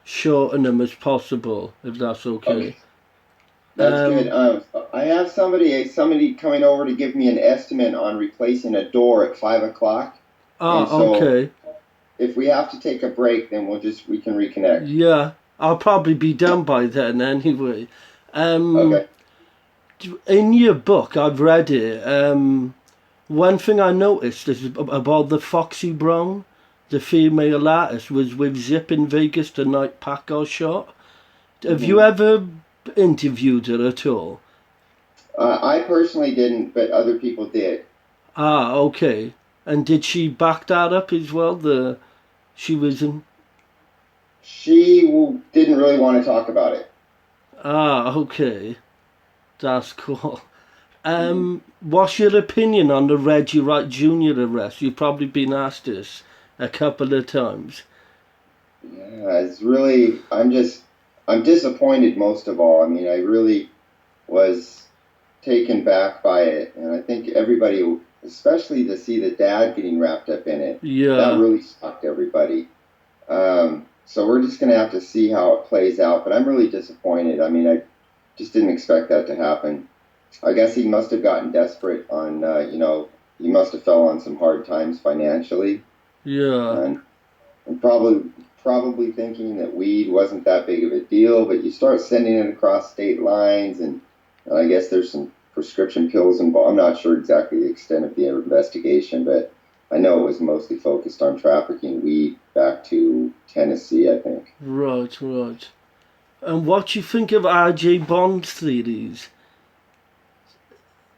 shorten them as possible, if that's Okay, okay. that's good. Um, I have somebody coming over to give me an estimate on replacing a door at 5 o'clock, and so okay. if we have to take a break, then we can reconnect. Yeah, I'll probably be done by then anyway. Um, Okay. in your book, I've read it. One thing I noticed is about the Foxy Brown, the female artist, was with Zip in Vegas the night Paco shot. Have you hmm ever interviewed her at all? I personally didn't, but other people did. Ah, okay. And did she back that up as well? She was in. Didn't really want to talk about it. Ah, okay. That's cool. Mhm. What's your opinion on the Reggie Wright Jr. arrest? You've probably been asked this a couple of times. Yeah, it's really, I'm disappointed most of all. I mean, I really was taken back by it, and I think everybody, especially to see the dad getting wrapped up in it, that Yeah, really shocked everybody. So we're just going to have to see how it plays out, but I'm really disappointed. I mean, I just didn't expect that to happen. I guess he must have gotten desperate on, he must have fell on some hard times financially, yeah, and and probably thinking that weed wasn't that big of a deal, but you start sending it across state lines, and I guess there's some prescription pills involved. I'm not sure exactly the extent of the investigation, but I know it was mostly focused on trafficking weed back to Tennessee, I think. right, right. And what do you think of R.J. Bond's theories?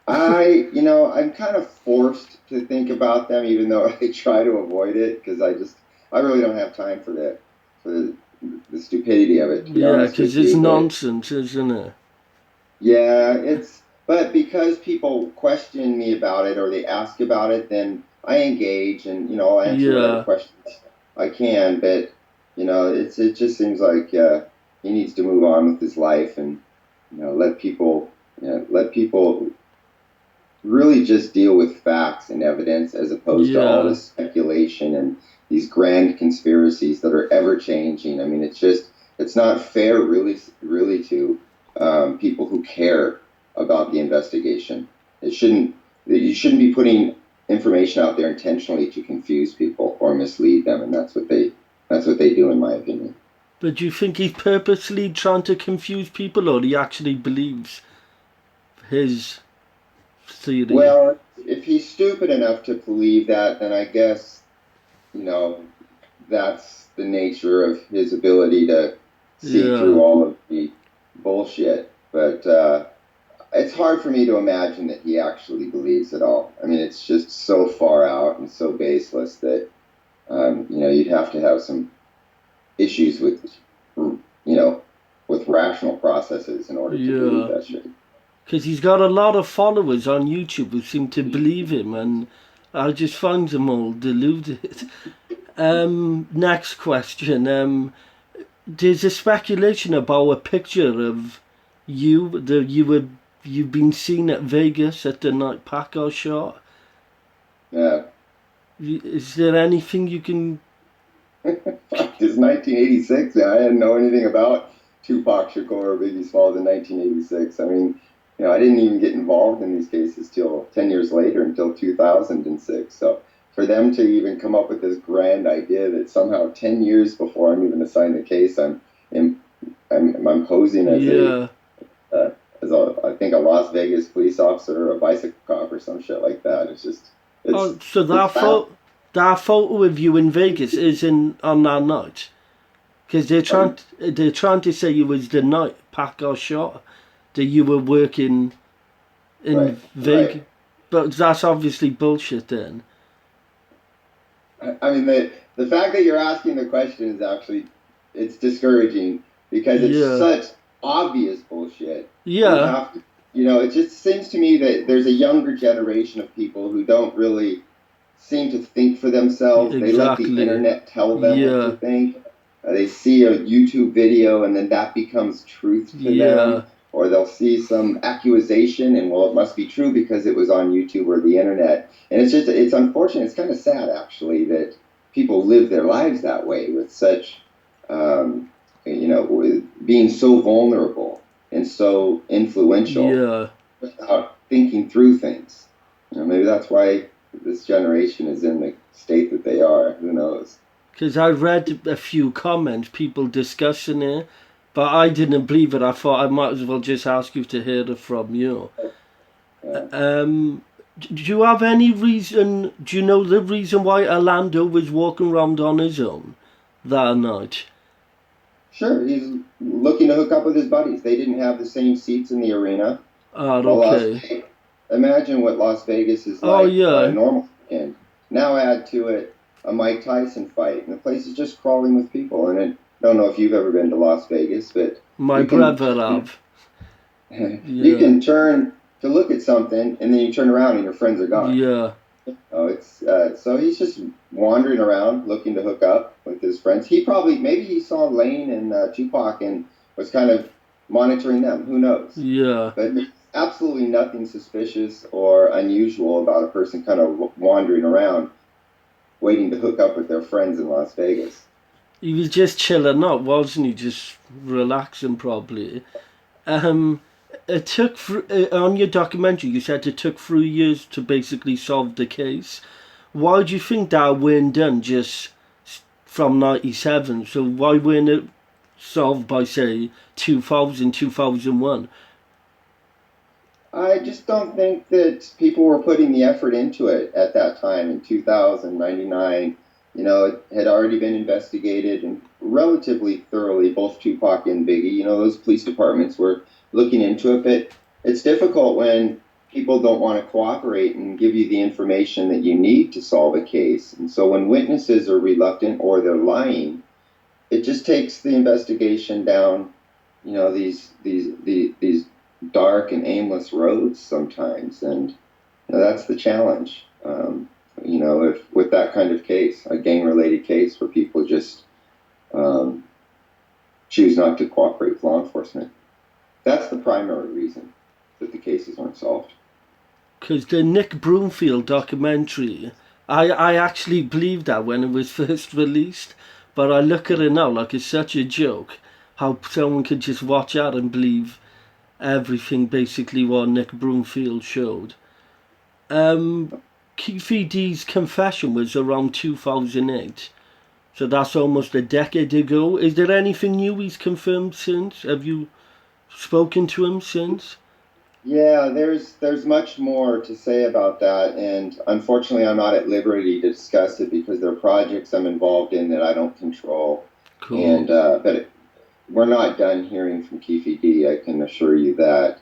I'm kind of forced to think about them, even though I try to avoid it because I really don't have time for the stupidity of it, to be Yeah, honest because with it's you. But nonsense, isn't it? yeah, but because people question me about it or they ask about it, then I engage and, I'll answer whatever Yeah, questions I can. But, it just seems like he needs to move on with his life and, let people really just deal with facts and evidence as opposed to all yeah, this speculation and these grand conspiracies that are ever changing. I mean, it's not fair, really, to people who care about the investigation. You shouldn't be putting information out there intentionally to confuse people or mislead them, and that's what they do, in my opinion. but do you think he's purposely trying to confuse people, or he actually believes his theory? Well, if he's stupid enough to believe that, then I guess you know that's the nature of his ability to see through Yeah, all of the bullshit. But it's hard for me to imagine that he actually believes it all. I mean, it's just so far out and so baseless that you'd have to have some issues with rational processes in order to believe yeah. that shit. Because he's got a lot of followers on YouTube who seem to believe him, and I just find them all deluded. Next question. There's a speculation about a picture of you that you've been seen at Vegas at the night Paco shot. Yeah. Is there anything you can? Fuck, it's 1986. I didn't know anything about Tupac Shakur or Biggie Smalls in 1986. I mean, I didn't even get involved in these cases till 10 years later, until 2006. So for them to even come up with this grand idea that somehow 10 years before I'm even assigned the case, I'm, I'm posing Yeah. uh, I think a Las Vegas police officer or a bicycle cop or some shit like that. Oh, so It's that photo of you in Vegas is in on that night because um, they're trying to say it was the night Paco shot that you were working in right, Vegas, right. but that's obviously bullshit then. I mean, the fact that you're asking the question is actually it's discouraging because it's Yeah, such obvious bullshit. You yeah, have to, it just seems to me that there's a younger generation of people who don't really seem to think for themselves. They let the exactly. internet tell them what to Yeah, think. They see a YouTube video and then that becomes truth to yeah. them. Or they'll see some accusation and, well, it must be true because it was on YouTube or the internet. And it's unfortunate. It's kind of sad, actually, that people live their lives that way with such, um, being so vulnerable and so influential Yeah. without thinking through things. Maybe that's why this generation is in the state that they are. Who knows? Because I read a few comments, people discussing it, but I didn't believe it. I thought I might as well just ask you to hear it from you. Yeah. Do you have any reason? Do you know the reason why Orlando was walking around on his own that night? Sure, he's looking to hook up with his buddies. They didn't have the same seats in the arena. Ah, Well, okay. Imagine what Las Vegas is Oh like on a yeah, normal weekend. Now add to it a Mike Tyson fight, and the place is just crawling with people. And I don't know if you've ever been to Las Vegas, but my you can brother have. you Yeah, can turn to look at something, and then you turn around and your friends are gone. yeah, Oh, it's so he's just wandering around looking to hook up with his friends. Maybe he saw Lane and Tupac and was kind of monitoring them. Who knows? yeah. But there's absolutely nothing suspicious or unusual about a person kind of wandering around waiting to hook up with their friends in Las Vegas. He was just chilling out, wasn't he? Just relaxing, probably. Um, it took on your documentary. You said it took 3 years to basically solve the case. Why do you think that weren't done just from '97? So why weren't it solved by say 2000, 2001? I just don't think that people were putting the effort into it at that time in 2000, 99. It had already been investigated and relatively thoroughly, both Tupac and Biggie. Those police departments were looking into it, but it's difficult when people don't want to cooperate and give you the information that you need to solve a case. And so when witnesses are reluctant or they're lying, it just takes the investigation down, these dark and aimless roads sometimes, and that's the challenge. If with that kind of case, a gang-related case where people just um, choose not to cooperate with law enforcement, that's the primary reason that the cases aren't solved. Because the Nick Broomfield documentary, I actually believed that when it was first released, but I look at it now like it's such a joke how someone could just watch that and believe everything basically what Nick Broomfield showed. Keefe D's confession was around 2008, so that's almost a decade ago. Is there anything new he's confirmed since? Have you spoken to him since? Yeah, there's much more to say about that, and unfortunately, I'm not at liberty to discuss it because there are projects I'm involved in that I don't control. Cool. And we're not done hearing from Keefe D. I can assure you that.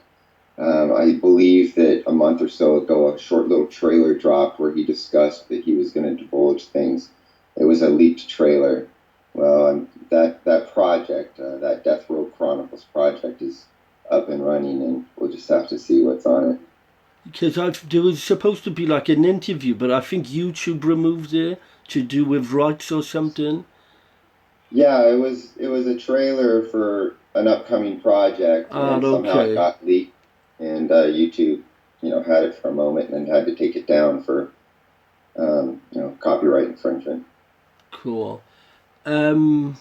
I believe that a month or so ago, a short little trailer dropped where he discussed that he was going to divulge things. It was a leaked trailer. Well, that project, that Death Row Chronicles project, is up and running, and we'll just have to see what's on it. Because there was supposed to be like an interview, but I think YouTube removed it to do with rights or something. Yeah, it was a trailer for an upcoming project, Ah, and somehow it okay, got leaked, and YouTube, had it for a moment and then had to take it down for copyright infringement. cool. Um,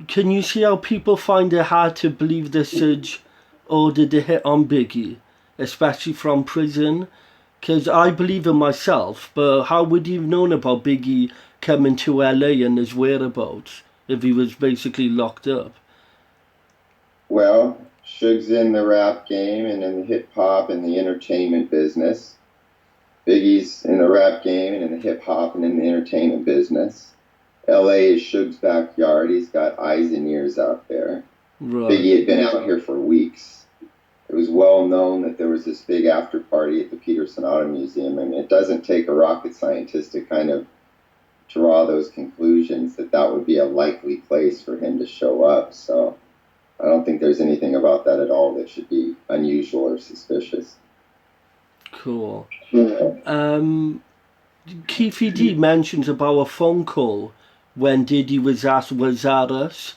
can you see how people find it hard to believe the Surge ordered the hit on Biggie, especially from prison? Because I believe in myself, but how would he have known about Biggie coming to LA and his whereabouts if he was basically locked up? Well, Suge's in the rap game and in the hip hop and the entertainment business. Biggie's in the rap game and in the hip hop and in the entertainment business. LA is Suge's backyard. He's got eyes and ears out there. Right. Biggie had been out here for weeks. It was well known that there was this big after party at the Peterson Auto Museum, and it doesn't take a rocket scientist to kind of draw those conclusions that that would be a likely place for him to show up. So I don't think there's anything about that at all that should be unusual or suspicious. Cool. Yeah. Keefe D mentions about a phone call when Diddy was asked, was that us?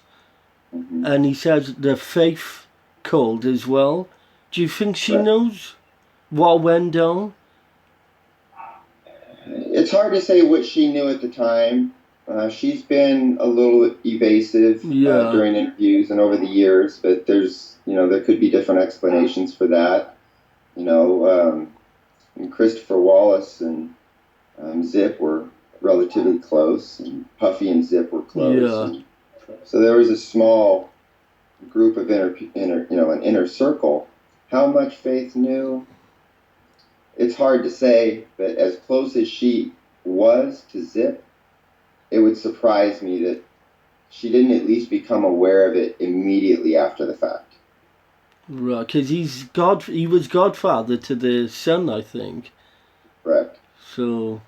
Mm-hmm. And he says the Faith called as well. Do you think she Right. knows what went down? It's hard to say what she knew at the time. She's been a little evasive Yeah, during interviews and over the years, but there could be different explanations for that. You know, and Christopher Wallace and Zip were relatively close, and Puffy and Zip were close, yeah, and so there was a small group of an inner circle. How much Faith knew, it's hard to say, but as close as she was to Zip, it would surprise me that she didn't at least become aware of it immediately after the fact. right. Because he was godfather to the son, I think. Correct. So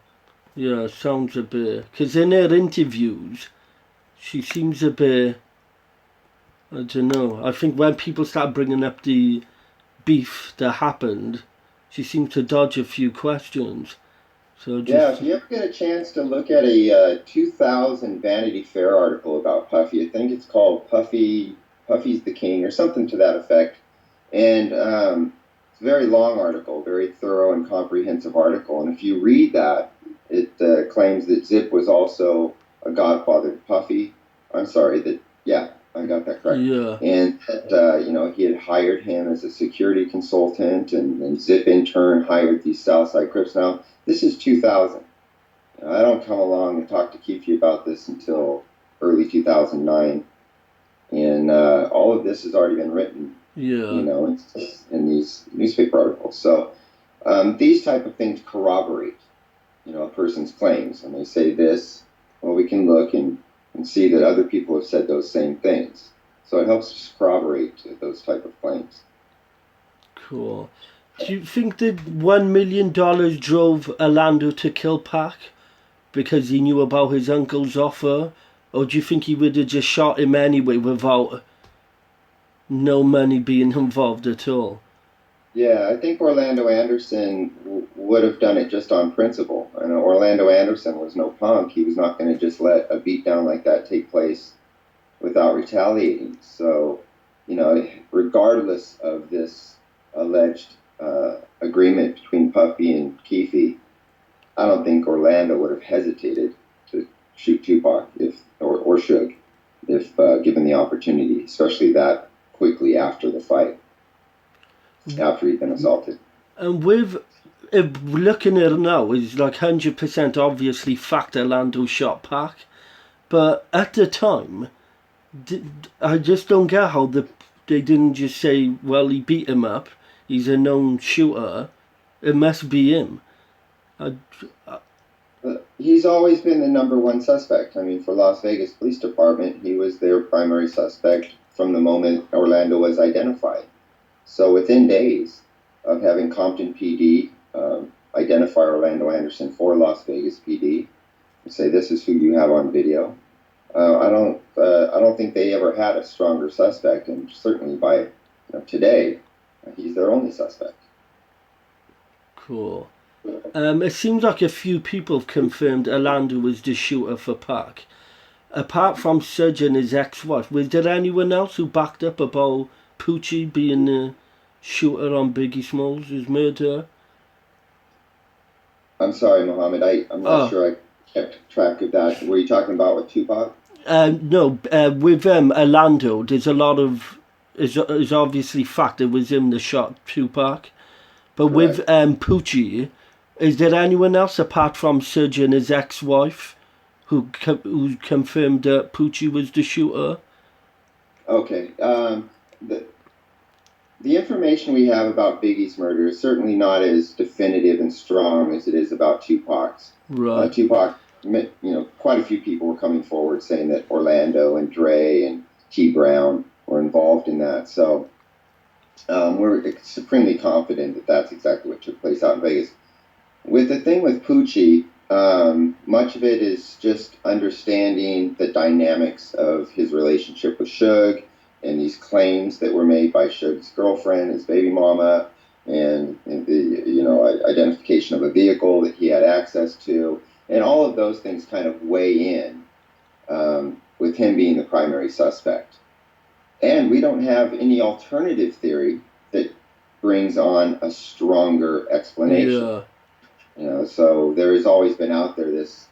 yeah, sounds a bit. Because in her interviews, she seems a bit. I don't know. I think when people start bringing up the beef that happened, she seemed to dodge a few questions. So Yeah, just if you ever get a chance to look at a 2000 Vanity Fair article about Puffy, I think it's called Puffy's the King or something to that effect. And it's a very long article, very thorough and comprehensive article. And if you read that, it claims that Zip was also a godfather to Puffy. I'm sorry, yeah, I got that correct. yeah, And that, he had hired him as a security consultant, and Zip in turn hired these Southside Crips. Now, this is 2000. I don't come along and talk to Keefe about this until early 2009. And all of this has already been written, yeah. in these newspaper articles. So these type of things corroborate, a person's claims. When they say this, well, we can look and see that other people have said those same things. So it helps corroborate those type of claims. Cool. Do you think that $1 million drove Orlando to kill Pac because he knew about his uncle's offer, or do you think he would have just shot him anyway without no money being involved at all? Yeah, I think Orlando Anderson would have done it just on principle. I know Orlando Anderson was no punk. He was not going to just let a beatdown like that take place without retaliating. So, regardless of this alleged agreement between Puffy and Keefe, I don't think Orlando would have hesitated to shoot Tupac or Suge if given the opportunity, especially that quickly after the fight, after he'd been assaulted. And with if looking at it now, it's like 100% obviously fact Orlando shot Pac, but at the time, I just don't get how they didn't just say, well, he beat him up, he's a known shooter, it must be him. I, He's always been the number one suspect. I mean, for Las Vegas Police Department, he was their primary suspect from the moment Orlando was identified. So within days of having Compton PD identify Orlando Anderson for Las Vegas PD and say this is who you have on video, I don't think they ever had a stronger suspect, and certainly by today, he's their only suspect. cool. It seems like a few people have confirmed Orlando was the shooter for Pac. Apart from Sudge and his ex-wife, was there anyone else who backed up about Poochie being the shooter on Biggie Smalls' murder? I'm sorry, Mohammed. I'm not Oh, sure I kept track of that. Were you talking about with Tupac? no, with Orlando, there's a lot of. It's obviously fact it was him that shot Tupac. But with Correct. Poochie, is there anyone else apart from Sudge and his ex-wife who confirmed that Poochie was the shooter? Okay. The the information we have about Biggie's murder is certainly not as definitive and strong as it is about Tupac's. Right. Tupac, quite a few people were coming forward saying that Orlando and Dre and T. Brown were involved in that. So we're supremely confident that that's exactly what took place out in Vegas. With the thing with Poochie, much of it is just understanding the dynamics of his relationship with Suge and these claims that were made by Suge's girlfriend, his baby mama, and the identification of a vehicle that he had access to, and all of those things kind of weigh in with him being the primary suspect. And we don't have any alternative theory that brings on a stronger explanation. Yeah. So there has always been out there this,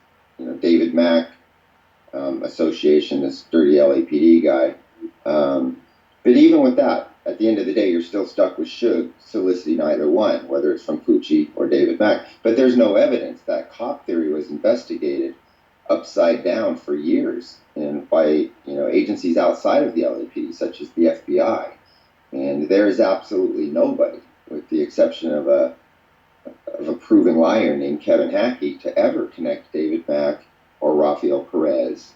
David Mack association, this dirty LAPD guy. But even with that, at the end of the day, you're still stuck with Suge soliciting either one, whether it's from Poochie or David Mack. But there's no evidence. That cop theory was investigated upside down for years, and by agencies outside of the LAPD, such as the FBI. And there is absolutely nobody, with the exception of a proven liar named Kevin Hackey, to ever connect David Mack or Rafael Perez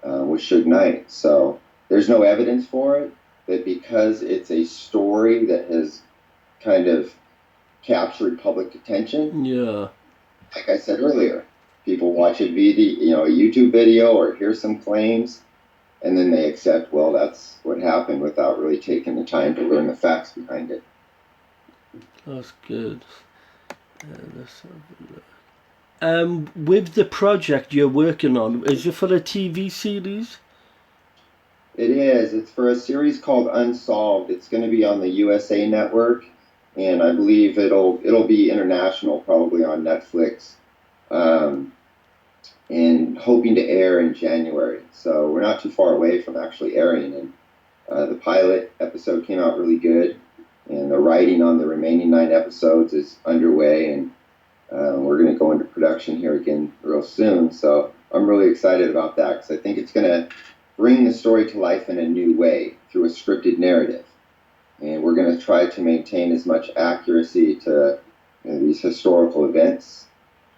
with Suge Knight. So there's no evidence for it, but because it's a story that has kind of captured public attention, like I said earlier, people watch a video, a YouTube video, or hear some claims, and then they accept, well, that's what happened, without really taking the time to learn the facts behind it. That's good. Let's have a look. With the project you're working on, is it for a TV series? It is. It's for a series called Unsolved. It's going to be on the USA Network, and I believe it'll be international, probably on Netflix, and hoping to air in January. So we're not too far away from actually airing. And the pilot episode came out really good, and the writing on the remaining 9 episodes is underway, and we're going to go into production here again real soon. So I'm really excited about that, because I think it's going to bring the story to life in a new way through a scripted narrative. And we're going to try to maintain as much accuracy to these historical events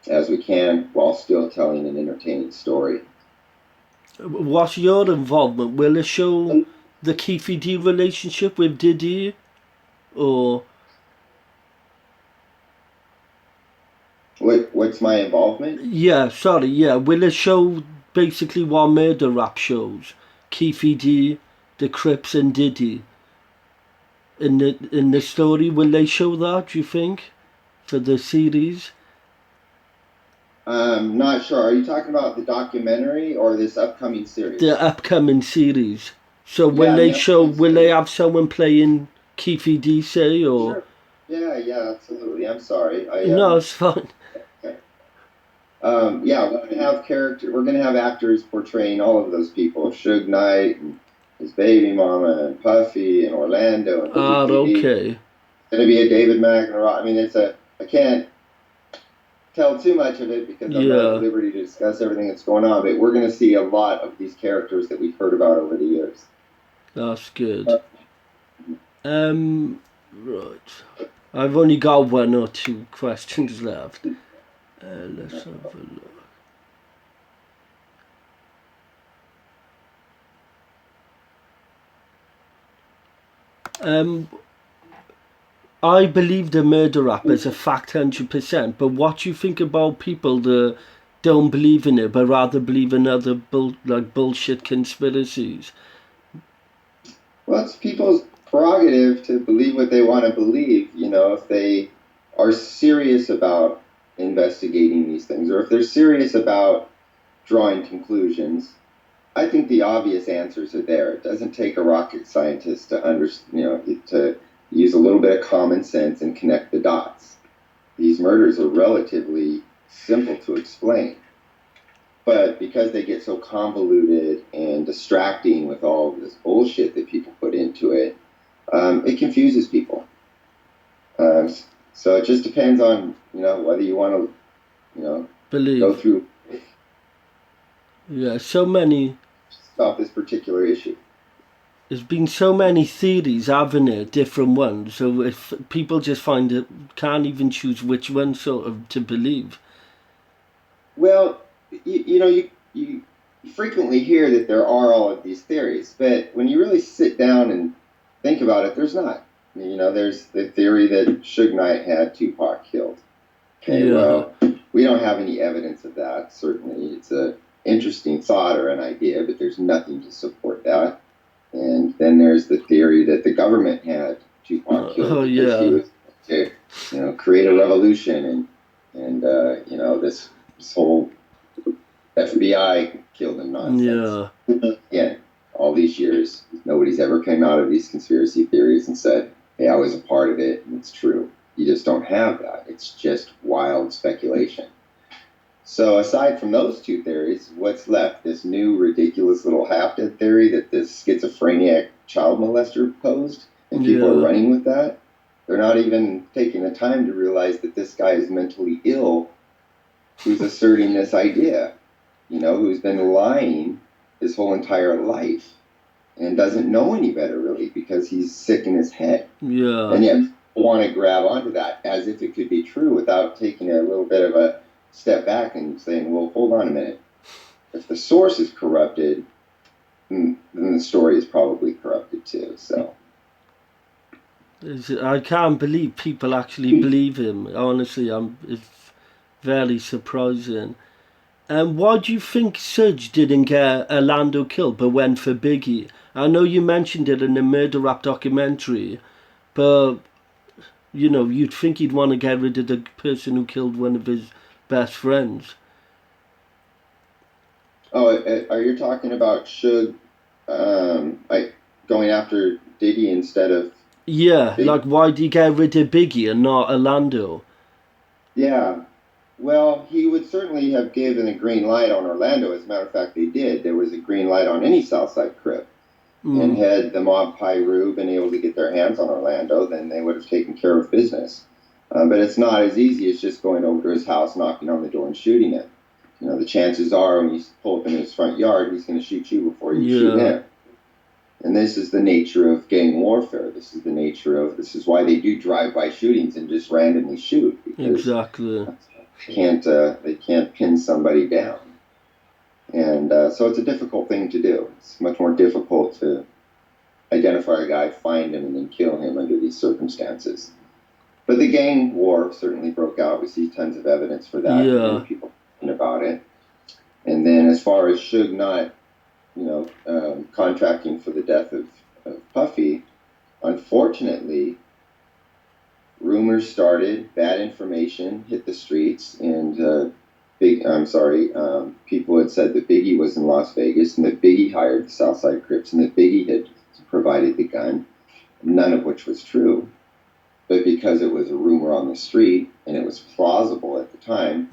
as we can, while still telling an entertaining story. What's your involvement? Will it show the Keefe D relationship with Diddy, or what's my involvement? Will it show basically what murder rap shows? Keefe D, the Crips, and Diddy. In the story, will they show that, do you think, for the series? I'm not sure. Are you talking about the documentary or this upcoming series? The upcoming series. So will they have someone playing Keefe D, say, or? Sure. Yeah, absolutely. I'm sorry. No, it's fine. Okay. We're gonna have actors portraying all of those people: Suge Knight and his baby mama, and Puffy, and Orlando, and okay. It's gonna be a David Mack and I mean, I can't tell too much of it because I'm not at liberty to discuss everything that's going on, but we're gonna see a lot of these characters that we've heard about over the years. That's good. Right. I've only got 1 or 2 questions left. Let's have a look. I believe the murder rap is a fact 100%, but what do you think about people that don't believe in it, but rather believe in other bullshit conspiracies? Well, it's people's prerogative to believe what they want to believe, if they are serious about investigating these things, or if they're serious about drawing conclusions. I think the obvious answers are there. It doesn't take a rocket scientist to to use a little bit of common sense and connect the dots. These murders are relatively simple to explain. But because they get so convoluted and distracting with all of this bullshit that people put into it, it confuses people. So it just depends on, whether you want to, believe. Go through. Yeah, so many. About this particular issue. There's been so many theories, haven't there, different ones. So if people just find it, can't even choose which one sort of to believe. Well, you frequently hear that there are all of these theories, but when you really sit down and think about it, there's not. There's the theory that Suge Knight had Tupac killed. Okay, well, we don't have any evidence of that. Certainly, it's a interesting thought or an idea, but there's nothing to support that. And then there's the theory that the government had Tupac killed because he was to, create a revolution, and this whole FBI killed him nonsense. Again, all these years, nobody's ever came out of these conspiracy theories and said, "Hey, I was a part of it, and it's true." You just don't have that. It's just wild speculation. So aside from those two theories, what's left? This new ridiculous little half-dead theory that this schizophrenic child molester posed, and people are Yeah. running with that. They're not even taking the time to realize that this guy is mentally ill who's asserting this idea, who's been lying his whole entire life and doesn't know any better, really, because he's sick in his head. Yeah. And yet want to grab onto that as if it could be true without taking a little bit of a step back and saying, well, hold on a minute. If the source is corrupted, then the story is probably corrupted too. So I can't believe people actually believe him. Honestly, it's very surprising. And why do you think Suge didn't get Orlando killed but went for Biggie? I know you mentioned it in the Murder Rap documentary, but you'd think he'd want to get rid of the person who killed one of his best friends. Oh, are you talking about Suge, like going after Diddy instead of Yeah, Big? like why did he get rid of Biggie and not Orlando? Yeah. Well, he would certainly have given a green light on Orlando. As a matter of fact, they did. There was a green light on any Southside Crip. And had the mob Pyru been able to get their hands on Orlando, then they would have taken care of business. But it's not as easy as just going over to his house, knocking on the door, and shooting him. The chances are when you pull up in his front yard, he's going to shoot you before you shoot him. And this is the nature of gang warfare. This is why they do drive-by shootings and just randomly shoot, because Exactly. they can't pin somebody down. And so it's a difficult thing to do. It's much more difficult to identify a guy, find him, and then kill him under these circumstances. But the gang war certainly broke out. We see tons of evidence for that. Yeah. Many people talking about it. And then as far as Suge not, contracting for the death of Puffy, unfortunately, rumors started, bad information hit the streets, and people had said that Biggie was in Las Vegas and that Biggie hired the Southside Crips and that Biggie had provided the gun, none of which was true. But because it was a rumor on the street and it was plausible at the time,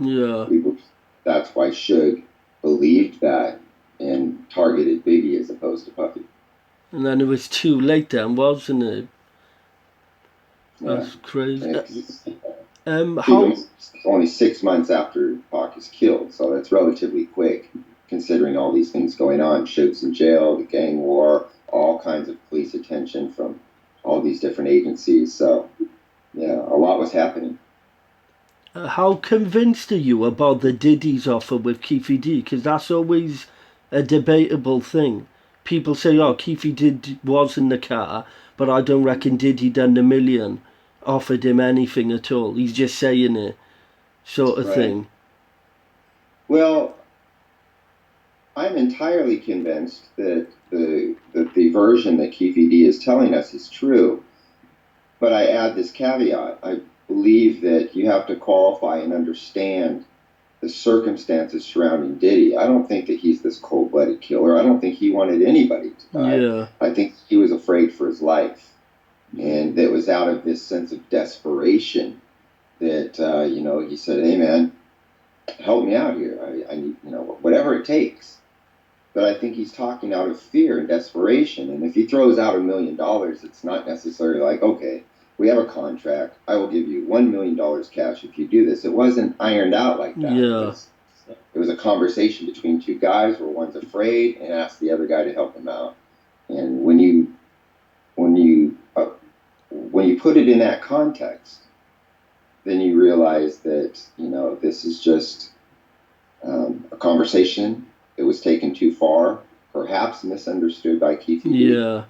that's why Suge believed that and targeted Biggie as opposed to Puffy. And then it was too late then, wasn't it? That's Yeah. crazy. How? Only 6 months after Pac is killed, so that's relatively quick, considering all these things going on. Suge's in jail, the gang war, all kinds of police attention from all these different agencies. So, yeah, a lot was happening. How convinced are you about the Diddy's offer with Keefy D? Because that's always a debatable thing. People say, oh, Keefy D was in the car, but I don't reckon Diddy done the million, offered him anything at all. He's just saying it, sort of thing. Well, I'm entirely convinced that the version that Keefy D is telling us is true. But I add this caveat. I believe that you have to qualify and understand the circumstances surrounding Diddy. I don't think that he's this cold-blooded killer. I don't think he wanted anybody to die. Yeah. I think he was afraid for his life. And that was out of this sense of desperation that, he said, hey, man, help me out here. I need, whatever it takes. But I think he's talking out of fear and desperation. And if he throws out $1 million, it's not necessarily like, okay, we have a contract. I will give you $1 million cash if you do this. It wasn't ironed out like that. Yeah. It was a conversation between two guys where one's afraid and asks the other guy to help him out. And when you put it in that context, then you realize that, this is just a conversation that was taken too far, perhaps misunderstood by Keith. Yeah.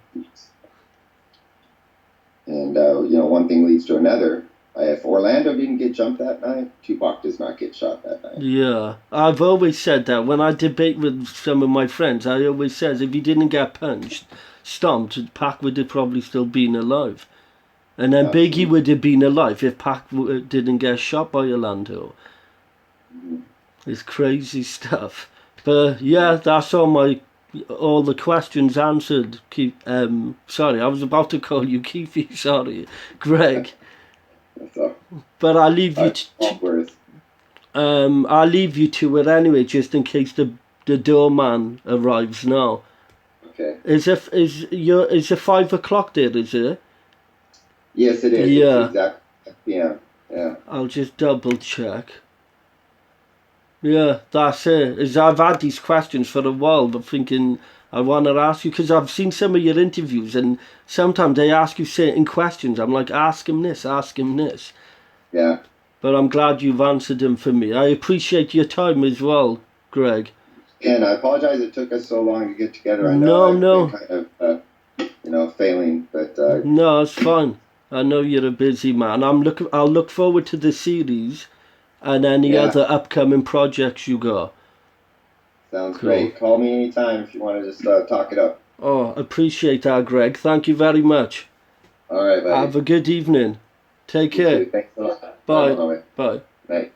And, one thing leads to another. If Orlando didn't get jumped that night, Tupac does not get shot that night. Yeah. I've always said that. When I debate with some of my friends, I always says if he didn't get punched, stomped, Pac would have probably still been alive. And then Biggie would have been alive if Pac didn't get shot by Orlando. It's crazy stuff. But yeah, that's all the questions answered. Sorry, I was about to call you Keefy. Sorry, Greg. But I'll leave you. I'll leave you to it anyway, just in case the doorman arrives now. Okay. Is it 5 o'clock there? Is it? Yes, it is. Yeah. It's exactly. Yeah. I'll just double check. Yeah, that's it. Is I've had these questions for a while, but thinking I want to ask you because I've seen some of your interviews, and sometimes they ask you certain questions. I'm like, ask him this, ask him this. Yeah. But I'm glad you've answered them for me. I appreciate your time as well, Greg. And I apologize it took us so long to get together. I know No, I've been no, kind of, failing, but no, it's fine. I know you're a busy man. I'll look forward to the series and any yeah, other upcoming projects you got. sounds Cool. great. Call me anytime if you want to just talk it up. Oh, appreciate that, Greg. Thank you very much. All right, buddy. Have a good evening. Take You care. too. Thanks a lot. Bye. Bye. Bye. Bye.